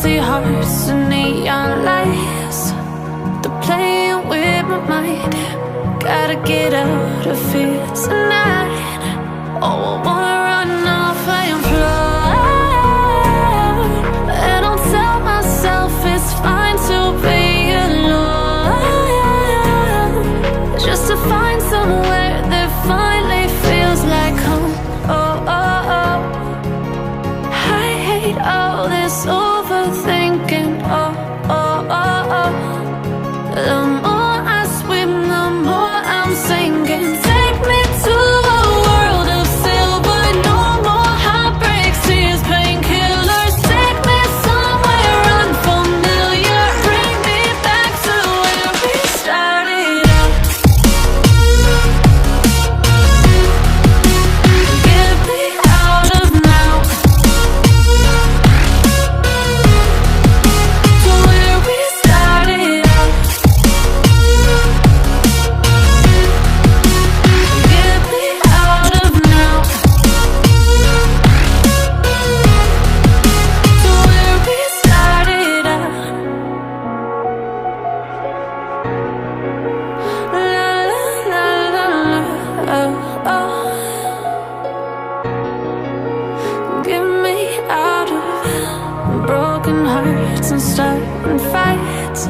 Empty hearts and neon lights, they're playing with my mind. Gotta get out of here tonight. Oh, I wanna run off and fly, and I'll tell myself it's fine to be alone, just to find somewhere that finally feels like home. Oh, oh, oh. I hate all this overthinking. Oh, oh, oh, oh. The more I swim, the more I'm sinking. Take me to a world of silver. No more heartbreaks, tears, painkillers. Take me somewhere unfamiliar. Bring me back to where we started out. Get me out of now, to where we started out. Get me out of now, to where we started out. La la la la la, oh, oh. Get me out of broken hearts and starting fights,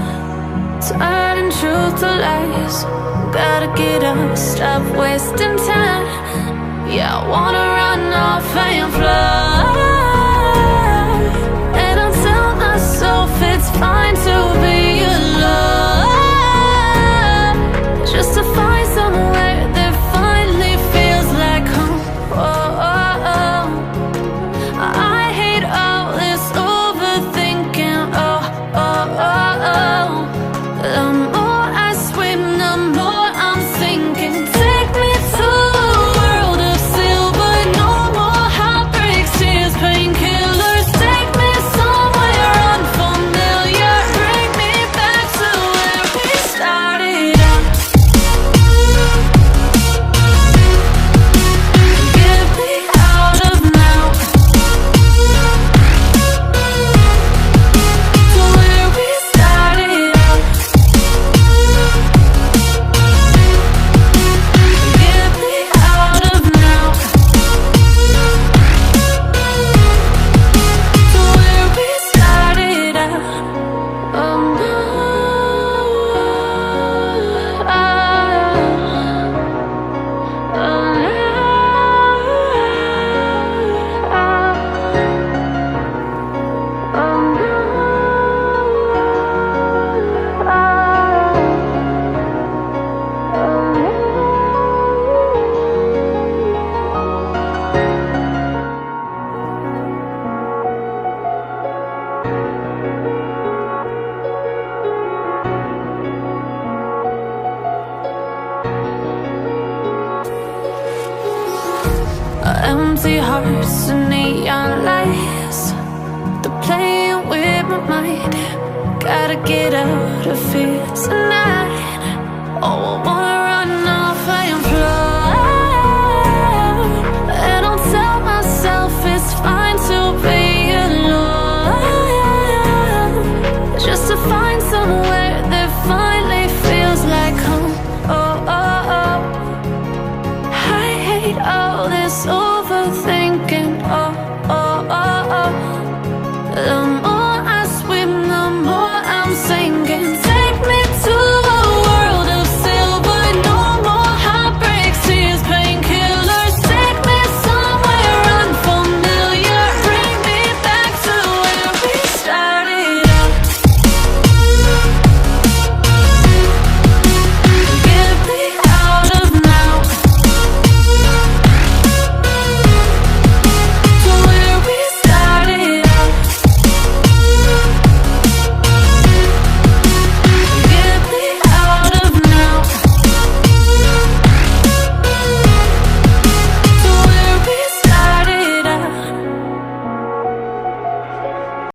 turning truth to lies. Gotta get up, stop wasting time. Yeah, I wanna run off and fly, and I'll tell myself it's fine to be alone, just to find somewhere that finally feels like home. Oh, oh, oh. I hate all this overthinking. Oh, oh, oh, oh. The more I swim, the more I'm sinking. Take me to a world of silver. No more heartbreaks, tears, painkillers. Take me somewhere unfamiliar. Bring me back to where we started out. Get me out of now, to where we started out. Get me out of now, to where we started out. Oh no, empty hearts and neon lights, they're playing with my mind. Gotta get out of here tonight. Oh, I wanna